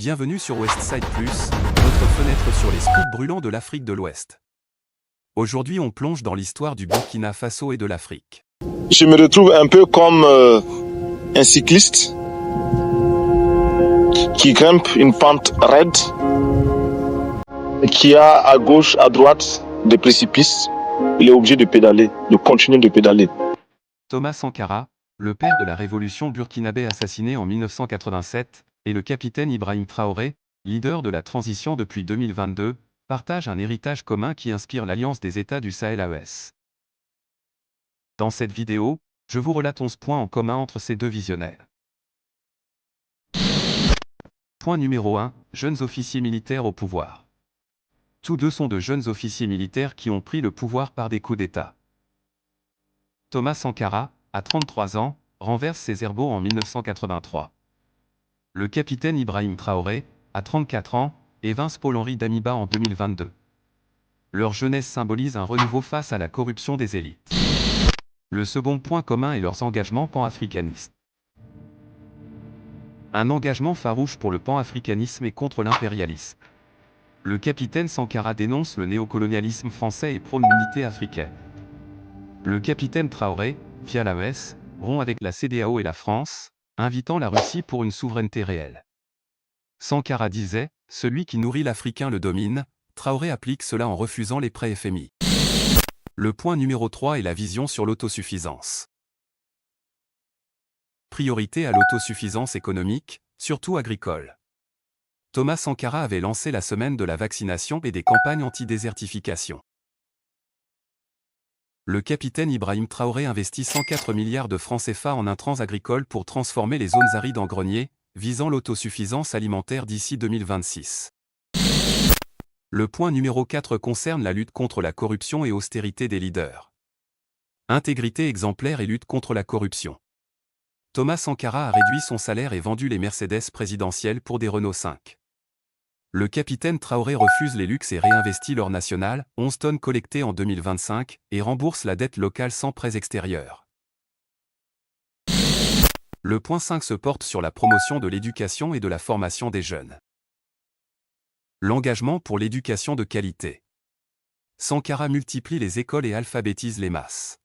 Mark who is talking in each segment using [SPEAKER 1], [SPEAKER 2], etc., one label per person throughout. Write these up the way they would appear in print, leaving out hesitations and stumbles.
[SPEAKER 1] Bienvenue sur Westside Plus, votre fenêtre sur les scoops brûlants de l'Afrique de l'Ouest. Aujourd'hui, on plonge dans l'histoire du Burkina Faso et de l'Afrique.
[SPEAKER 2] Je me retrouve un peu comme un cycliste qui grimpe une pente raide, qui a à gauche, à droite des précipices. Il est obligé de pédaler, de continuer de pédaler.
[SPEAKER 1] Thomas Sankara, le père de la révolution burkinabé assassiné en 1987, et le capitaine Ibrahim Traoré, leader de la transition depuis 2022, partagent un héritage commun qui inspire l'Alliance des États du Sahel AES. Dans cette vidéo, je vous relate 11 points en commun entre ces deux visionnaires. Point numéro 1, jeunes officiers militaires au pouvoir. Tous deux sont de jeunes officiers militaires qui ont pris le pouvoir par des coups d'État. Thomas Sankara, à 33 ans, renverse Césaire-Beau en 1983. Le capitaine Ibrahim Traoré, à 34 ans, évince Paul-Henri Damiba en 2022. Leur jeunesse symbolise un renouveau face à la corruption des élites. Le second point commun est leurs engagements pan-africanistes. Un engagement farouche pour le pan-africanisme et contre l'impérialisme. Le capitaine Sankara dénonce le néocolonialisme français et prône l'unité africaine. Le capitaine Traoré, via l'AES, rompt avec la CEDEAO et la France, invitant la Russie pour une souveraineté réelle. Sankara disait « Celui qui nourrit l'Africain le domine », Traoré applique cela en refusant les prêts FMI. Le point numéro 3 est la vision sur l'autosuffisance. Priorité à l'autosuffisance économique, surtout agricole. Thomas Sankara avait lancé la semaine de la vaccination et des campagnes anti-désertification. Le capitaine Ibrahim Traoré investit 104 milliards de francs CFA en intrants agricoles pour transformer les zones arides en greniers, visant l'autosuffisance alimentaire d'ici 2026. Le point numéro 4 concerne la lutte contre la corruption et austérité des leaders. Intégrité exemplaire et lutte contre la corruption. Thomas Sankara a réduit son salaire et vendu les Mercedes présidentielles pour des Renault 5. Le capitaine Traoré refuse les luxes et réinvestit l'or national, 11 tonnes collectées en 2025, et rembourse la dette locale sans prêts extérieurs. Le point 5 se porte sur la promotion de l'éducation et de la formation des jeunes. L'engagement pour l'éducation de qualité. Sankara multiplie les écoles et alphabétise les masses.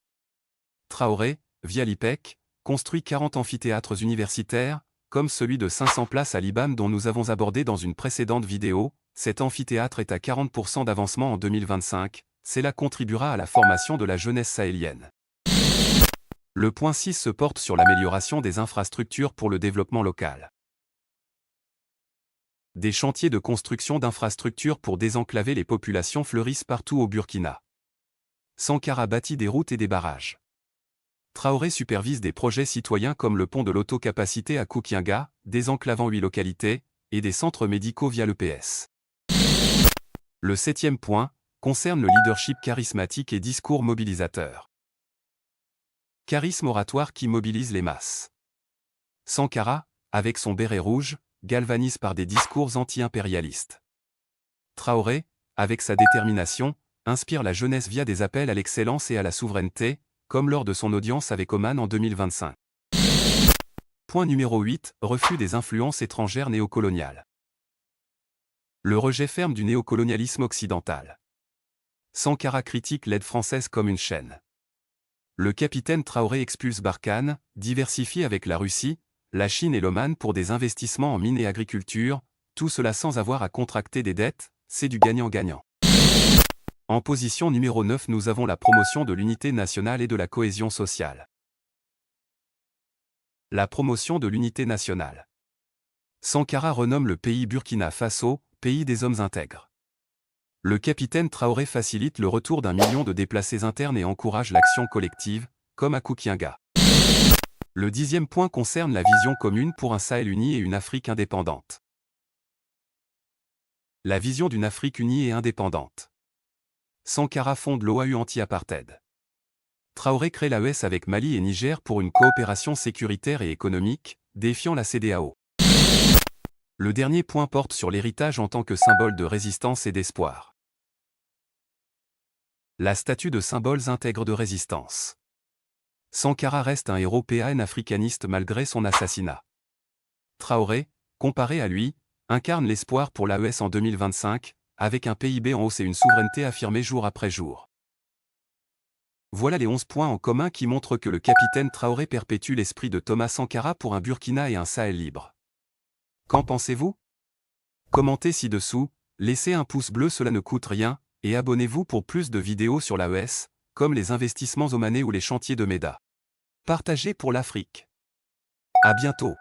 [SPEAKER 1] Traoré, via l'IPEC, construit 40 amphithéâtres universitaires, comme celui de 500 places à l'IBAM dont nous avons abordé dans une précédente vidéo. Cet amphithéâtre est à 40% d'avancement en 2025, cela contribuera à la formation de la jeunesse sahélienne. Le point 6 se porte sur l'amélioration des infrastructures pour le développement local. Des chantiers de construction d'infrastructures pour désenclaver les populations fleurissent partout au Burkina. Sankara bâtit des routes et des barrages. Traoré supervise des projets citoyens comme le pont de l'autocapacité à Koukienga, désenclavant 8 localités, et des centres médicaux via l'EPS. Le 7e point concerne le leadership charismatique et discours mobilisateur. Charisme oratoire qui mobilise les masses. Sankara, avec son béret rouge, galvanise par des discours anti-impérialistes. Traoré, avec sa détermination, inspire la jeunesse via des appels à l'excellence et à la souveraineté, comme lors de son audience avec Oman en 2025. Point numéro 8, refus des influences étrangères néocoloniales. Le rejet ferme du néocolonialisme occidental. Sankara critique l'aide française comme une chaîne. Le capitaine Traoré expulse Barkhane, diversifie avec la Russie, la Chine et l'Oman pour des investissements en mines et agriculture, tout cela sans avoir à contracter des dettes, c'est du gagnant-gagnant. En position numéro 9 nous avons la promotion de l'unité nationale et de la cohésion sociale. La promotion de l'unité nationale. Sankara renomme le pays Burkina Faso, pays des hommes intègres. Le capitaine Traoré facilite le retour d'1 million de déplacés internes et encourage l'action collective, comme à Koukienga. Le 10e point concerne la vision commune pour un Sahel uni et une Afrique indépendante. La vision d'une Afrique unie et indépendante. Sankara fonde l'OAU anti-apartheid. Traoré crée l'AES avec Mali et Niger pour une coopération sécuritaire et économique, défiant la CEDEAO. Le dernier point porte sur l'héritage en tant que symbole de résistance et d'espoir. La statue de symboles intègre de résistance. Sankara reste un héros pan-africaniste malgré son assassinat. Traoré, comparé à lui, incarne l'espoir pour l'AES en 2025, avec un PIB en hausse et une souveraineté affirmée jour après jour. Voilà les 11 points en commun qui montrent que le capitaine Traoré perpétue l'esprit de Thomas Sankara pour un Burkina et un Sahel libre. Qu'en pensez-vous? Commentez ci-dessous, laissez un pouce bleu, cela ne coûte rien, et abonnez-vous pour plus de vidéos sur l'AES, comme les investissements omanais ou les chantiers de MEDA. Partagez pour l'Afrique. À bientôt.